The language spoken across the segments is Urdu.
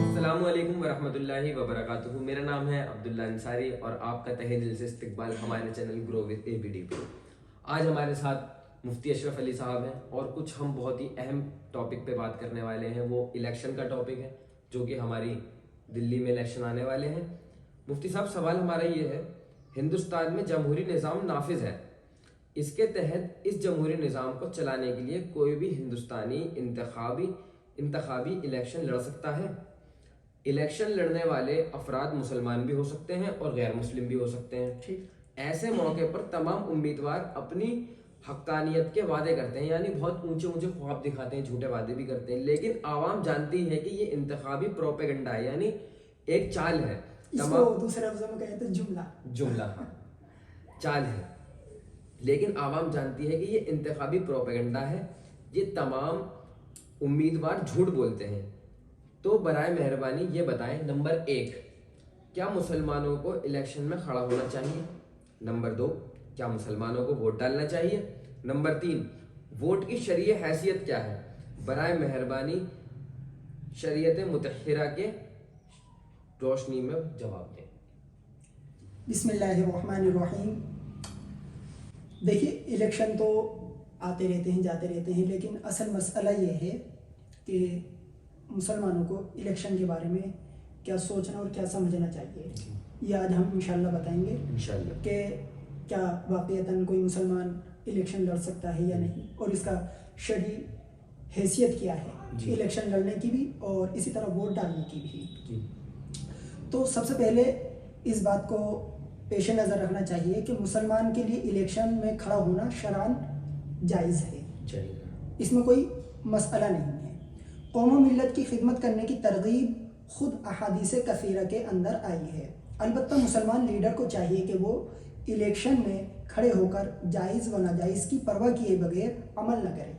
السلام علیکم ورحمۃ اللہ وبرکاتہ. میرا نام ہے عبداللہ انصاری اور آپ کا تہہ دل سے استقبال ہمارے channel grow with A B D پہ. آج ہمارے ساتھ مفتی اشرف علی صاحب ہیں اور کچھ ہم بہت ہی اہم ٹاپک پہ بات کرنے والے ہیں. وہ الیکشن کا ٹاپک ہے جو کہ ہماری دلی میں الیکشن آنے والے ہیں. مفتی صاحب, سوال ہمارا یہ ہے, ہندوستان میں جمہوری نظام نافذ ہے, اس کے تحت اس جمہوری نظام کو چلانے کے لیے کوئی بھی ہندوستانی انتخابی الیکشن لڑ سکتا ہے. الیکشن لڑنے والے افراد مسلمان بھی ہو سکتے ہیں اور غیر مسلم بھی ہو سکتے ہیں. ایسے موقع پر تمام امیدوار اپنی حقانیت کے وعدے کرتے ہیں, یعنی بہت اونچے اونچے خواب دکھاتے ہیں, جھوٹے وعدے بھی کرتے ہیں, لیکن عوام جانتی ہے کہ یہ انتخابی پروپیگنڈا ہے, یعنی ایک چال ہے. اس کو دوسرے لفظوں میں کہیں تو جملہ ہاں, چال ہے. لیکن عوام جانتی ہے کہ یہ انتخابی پروپیگنڈا ہے, یہ تمام امیدوار جھوٹ بولتے ہیں. تو برائے مہربانی یہ بتائیں, نمبر 1, کیا مسلمانوں کو الیکشن میں کھڑا ہونا چاہیے؟ نمبر 2, کیا مسلمانوں کو ووٹ ڈالنا چاہیے؟ نمبر 3, ووٹ کی شرعی حیثیت کیا ہے؟ برائے مہربانی شریعت مطہرہ کے روشنی میں جواب دیں. بسم اللہ الرحمن الرحیم. دیکھیے, الیکشن تو آتے رہتے ہیں, جاتے رہتے ہیں, لیکن اصل مسئلہ یہ ہے کہ مسلمانوں کو الیکشن کے بارے میں کیا سوچنا اور کیا سمجھنا چاہیے. یہ آج ہم انشاءاللہ بتائیں گے کہ کیا واقعتاً کوئی مسلمان الیکشن لڑ سکتا ہے یا نہیں, اور اس کا شرعی حیثیت کیا ہے الیکشن لڑنے کی بھی اور اسی طرح ووٹ ڈالنے کی بھی. تو سب سے پہلے اس بات کو پیش نظر رکھنا چاہیے کہ مسلمان کے لیے الیکشن میں کھڑا ہونا شرعاً جائز ہے, اس میں کوئی مسئلہ نہیں ہے. قوم و ملت کی خدمت کرنے کی ترغیب خود احادیث کثیرہ کے اندر آئی ہے. البتہ مسلمان لیڈر کو چاہیے کہ وہ الیکشن میں کھڑے ہو کر جائز و ناجائز کی پرواہ کیے بغیر عمل نہ کرے.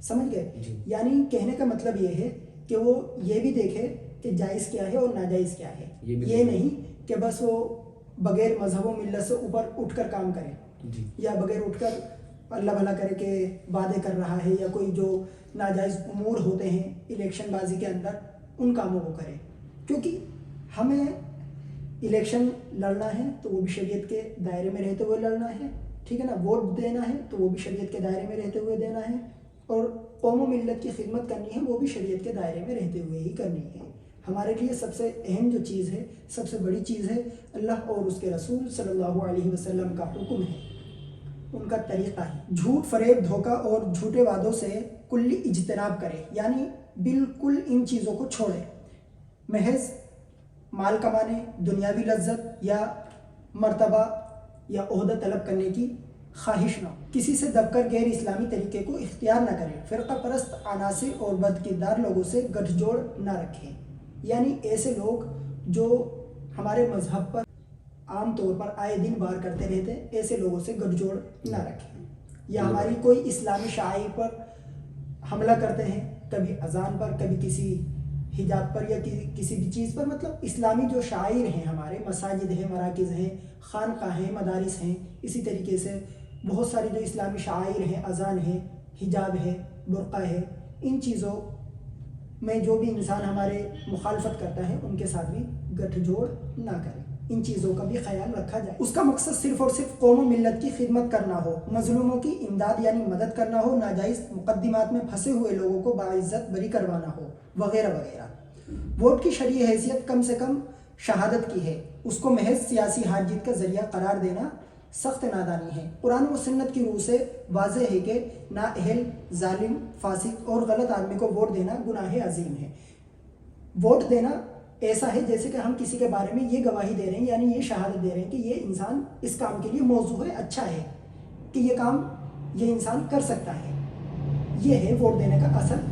سمجھ گئے؟ یعنی کہنے کا مطلب یہ ہے کہ وہ یہ بھی دیکھے کہ جائز کیا ہے اور ناجائز کیا ہے, یہ نہیں کہ بس وہ بغیر مذہب و ملت سے اوپر اٹھ کر کام کرے, یا بغیر اٹھ کر اللہ بھلا کرے کہ وعدے کر رہا ہے, یا کوئی جو ناجائز امور ہوتے ہیں الیکشن بازی کے اندر ان کاموں کو کرے. کیونکہ ہمیں الیکشن لڑنا ہے تو وہ بھی شریعت کے دائرے میں رہتے ہوئے لڑنا ہے, ٹھیک ہے نا. ووٹ دینا ہے تو وہ بھی شریعت کے دائرے میں رہتے ہوئے دینا ہے, اور قوم و ملت کی خدمت کرنی ہے وہ بھی شریعت کے دائرے میں رہتے ہوئے ہی کرنی ہے. ہمارے لیے سب سے اہم جو چیز ہے, سب سے بڑی چیز ہے, اللہ اور اس کے رسول صلی اللہ علیہ وسلم کا حکم ہے, ان کا طریقہ ہے. جھوٹ, فریب, دھوکہ اور جھوٹے وعدوں سے کلی اجتناب کرے, یعنی بالکل ان چیزوں کو چھوڑے. محض مال کمانے, دنیاوی لذت یا مرتبہ یا عہدہ طلب کرنے کی خواہش نہ ہو. کسی سے دب کر غیر اسلامی طریقے کو اختیار نہ کرے. فرقہ پرست عناصر اور بد کردار لوگوں سے گٹھ جوڑ نہ رکھیں, یعنی ایسے لوگ جو ہمارے مذہب پر عام طور پر آئے دن وار کرتے رہتے ہیں, ایسے لوگوں سے گٹھ جوڑ نہ رکھیں. یا ہماری کوئی اسلامی شعائر پر حملہ کرتے ہیں, کبھی اذان پر, کبھی کسی حجاب پر, یا کسی بھی چیز پر. مطلب اسلامی جو شعائر ہیں, ہمارے مساجد ہیں, مراکز ہیں, خانقاہ ہیں, مدارس ہیں, اسی طریقے سے بہت ساری جو اسلامی شعائر ہیں, اذان ہے, حجاب ہے, برقع ہے, ان چیزوں میں جو بھی انسان ہمارے مخالفت کرتا ہے ان کے ساتھ بھی گٹھ جوڑ نہ کرے. ان چیزوں کا بھی خیال رکھا جائے. اس کا مقصد صرف اور صرف قوم و ملت کی خدمت کرنا ہو, مظلوموں کی امداد یعنی مدد کرنا ہو, ناجائز مقدمات میں پھنسے ہوئے لوگوں کو باعزت بری کروانا ہو, وغیرہ وغیرہ. ووٹ کی شرعی حیثیت کم سے کم شہادت کی ہے, اس کو محض سیاسی ہار جیت کا ذریعہ قرار دینا سخت نادانی ہے. قرآن و سنت کی روح سے واضح ہے کہ نااہل, ظالم, فاسق اور غلط آدمی کو ووٹ دینا گناہ عظیم ہے. ووٹ دینا ایسا ہے جیسے کہ ہم کسی کے بارے میں یہ گواہی دے رہے ہیں, یعنی یہ شہادت دے رہے ہیں کہ یہ انسان اس کام کے لیے موضوع ہے, اچھا ہے, کہ یہ کام یہ انسان کر سکتا ہے. یہ ہے ووٹ دینے کا اصل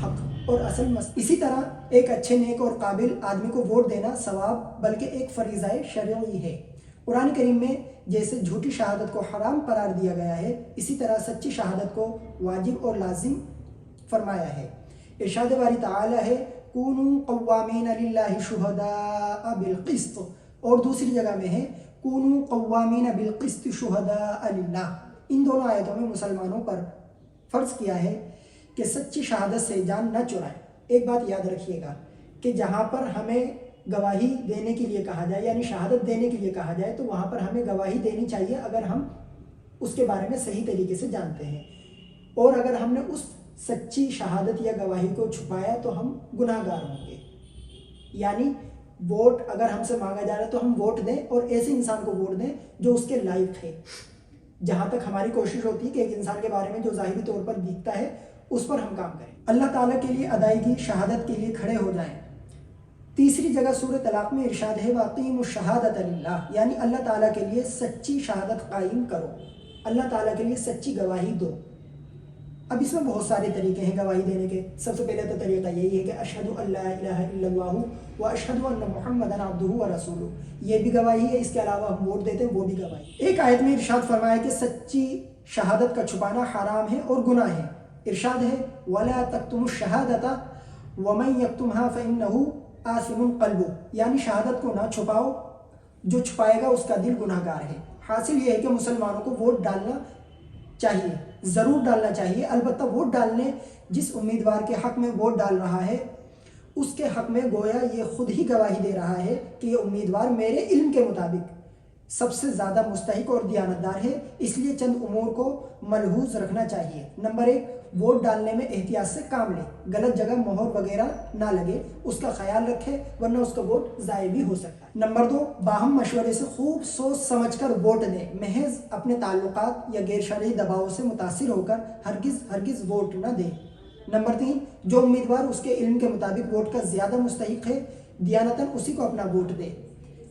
حق اور اصل مسئلہ. اسی طرح ایک اچھے, نیک اور قابل آدمی کو ووٹ دینا ثواب بلکہ ایک فریضہ شرعی ہے. قرآن کریم میں جیسے جھوٹی شہادت کو حرام قرار دیا گیا ہے, اسی طرح سچی شہادت کو واجب اور لازم فرمایا ہے. ارشاد باری تعالی ہے, کونوا قوامین للہ شہداء بالقسط, اور دوسری جگہ میں ہے کونوا قوامین بالقسط شہداء للہ. ان دونوں آیتوں میں مسلمانوں پر فرض کیا ہے کہ سچی شہادت سے جان نہ چرائیں. ایک بات یاد رکھیے گا کہ جہاں پر ہمیں گواہی دینے کے لیے کہا جائے یعنی شہادت دینے کے لیے کہا جائے تو وہاں پر ہمیں گواہی دینی چاہیے اگر ہم اس کے بارے میں صحیح طریقے سے جانتے ہیں. اور اگر ہم نے اس سچی شہادت یا گواہی کو چھپایا تو ہم گناہ گار ہوں گے. یعنی ووٹ اگر ہم سے مانگا جا رہا ہے تو ہم ووٹ دیں اور ایسے انسان کو ووٹ دیں جو اس کے لائق ہے. جہاں تک ہماری کوشش ہوتی ہے کہ ایک انسان کے بارے میں جو ظاہری طور پر دکھتا ہے اس پر ہم کام کریں. اللہ تعالیٰ کے لیے ادائیگی شہادت کے لیے کھڑے ہو جائیں. تیسری جگہ سورہ طلاق میں ارشاد ہے وَأَقِیمُوا الشَّهَادَةَ لِلَّهِ یعنی اللہ تعالیٰ کے لیے سچی شہادت قائم کرو, اللہ تعالیٰ کے لیے سچی گواہی دو. اب اس میں بہت سارے طریقے ہیں گواہی دینے کے. سب سے پہلے تو طریقہ یہی ہے کہ اشہدو اللہ الہ الا اللہ و اشہدو ان محمدًا عبدہ و رسولہ, یہ بھی گواہی ہے. اس کے علاوہ ہم ووٹ دیتے ہیں وہ بھی گواہی. ایک آیت میں ارشاد فرمایا کہ سچی شہادت کا چھپانا حرام ہے اور گناہ ہے. ارشاد ہے وَلَا تَكْتُمُوا الشَّهَادَةَ وَمَن يَكْتُمْهَا فَإِنَّهُ آثِمٌ قَلْبُهُ یعنی شہادت کو نہ چھپاؤ, جو چھپائے گا اس کا دل گناہگار ہے. حاصل یہ ہے کہ مسلمانوں کو ووٹ ڈالنا چاہیے, ضرور ڈالنا چاہیے. البتہ ووٹ ڈالنے جس امیدوار کے حق میں ووٹ ڈال رہا ہے اس کے حق میں گویا یہ خود ہی گواہی دے رہا ہے کہ یہ امیدوار میرے علم کے مطابق سب سے زیادہ مستحق اور دیانتدار ہے. اس لیے چند امور کو ملحوظ رکھنا چاہیے. نمبر 1, ووٹ ڈالنے میں احتیاط سے کام لیں, غلط جگہ مہر وغیرہ نہ لگے, اس کا خیال رکھے ورنہ اس کا ووٹ ضائع بھی ہو سکتا ہے. نمبر 2, باہم مشورے سے خوب سوچ سمجھ کر ووٹ دیں. محض اپنے تعلقات یا غیر شرعی دباؤ سے متاثر ہو کر ہرگز ووٹ نہ دیں. نمبر 3, جو امیدوار اس کے علم کے مطابق ووٹ کا زیادہ مستحق ہے دیانتاً اسی کو اپنا ووٹ دے.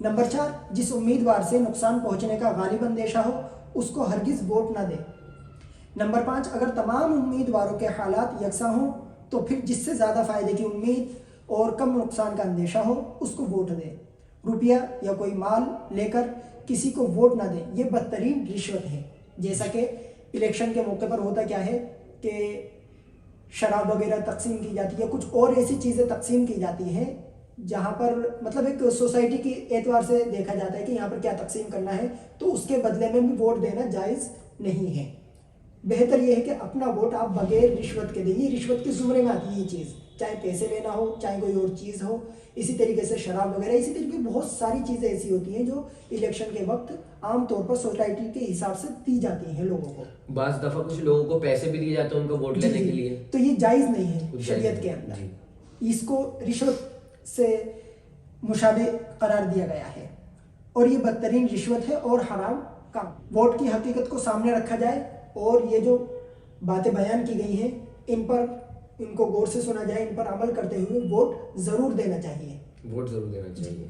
نمبر 4, جس امیدوار سے نقصان پہنچنے کا غالب اندیشہ ہو اس کو ہرگز ووٹ نہ دے. نمبر 5, اگر تمام امیدواروں کے حالات یکساں ہوں تو پھر جس سے زیادہ فائدے کی امید اور کم نقصان کا اندیشہ ہو اس کو ووٹ دے. روپیہ یا کوئی مال لے کر کسی کو ووٹ نہ دیں, یہ بدترین رشوت ہے. جیسا کہ الیکشن کے موقع پر ہوتا کیا ہے کہ شراب وغیرہ تقسیم کی جاتی ہے, کچھ اور ایسی چیزیں تقسیم کی جاتی ہیں جہاں پر مطلب ایک سوسائٹی کی اعتبار سے دیکھا جاتا ہے کہ یہاں پر کیا تقسیم کرنا ہے, تو اس کے بدلے میں بھی ووٹ دینا جائز نہیں ہے. بہتر یہ ہے کہ اپنا ووٹ آپ بغیر رشوت کے دیں. یہ رشوت کے زمرے میں آتی ہے یہ چیز, چاہے پیسے لینا ہو چاہے کوئی اور چیز ہو. اسی طریقے سے شراب وغیرہ, اسی طریقے بہت ساری چیزیں ایسی ہوتی ہیں جو الیکشن کے وقت عام طور پر سوسائٹی کے حساب سے دی جاتی ہیں لوگوں کو. بعض دفعہ کچھ لوگوں کو پیسے بھی دیے جاتے ہیں ان کو ووٹ لینے کے لیے, تو یہ جائز نہیں ہے شریعت کے اندر. اس کو رشوت سے مشابہ قرار دیا گیا ہے اور یہ بدترین رشوت ہے اور حرام کام. ووٹ کی حقیقت کو سامنے رکھا جائے اور یہ جو باتیں بیان کی گئی ہیں ان کو غور سے سنا جائے, ان پر عمل کرتے ہوئے ووٹ ضرور دینا چاہیے. ووٹ ضرور دینا چاہیے.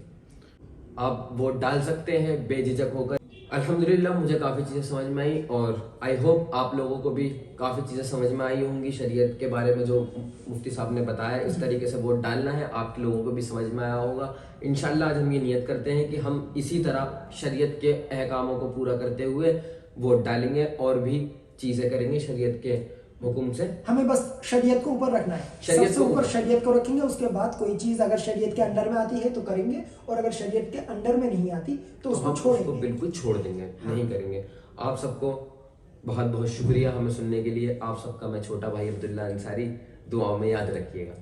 آپ ووٹ ڈال سکتے ہیں بے جھجک ہو کر. الحمدللہ مجھے کافی چیزیں سمجھ میں آئی اور آئی ہوپ آپ لوگوں کو بھی کافی چیزیں سمجھ میں آئی ہوں گی. شریعت کے بارے میں جو مفتی صاحب نے بتایا اس طریقے سے ووٹ ڈالنا ہے آپ لوگوں کو بھی سمجھ میں آیا ہوگا. انشاءاللہ آج ہم یہ نیت کرتے ہیں کہ ہم اسی طرح شریعت کے احکاموں کو پورا کرتے ہوئے ووٹ ڈالیں گے اور بھی چیزیں کریں گے شریعت کے حکم سے. ہمیں بس شریعت کو اوپر رکھنا ہے, سب سے اوپر شریعت کو رکھیں گے. اس کے بعد کوئی چیز اگر شریعت کے انڈر میں آتی ہے تو کریں گے اور اگر شریعت کے انڈر میں نہیں آتی تو اس کو چھوڑیں گے, بالکل چھوڑ دیں گے, نہیں کریں گے. آپ سب کو بہت بہت شکریہ ہمیں سننے کے لیے. آپ سب کا میں چھوٹا بھائی عبداللہ انصاری, دعاؤں میں یاد رکھیے گا.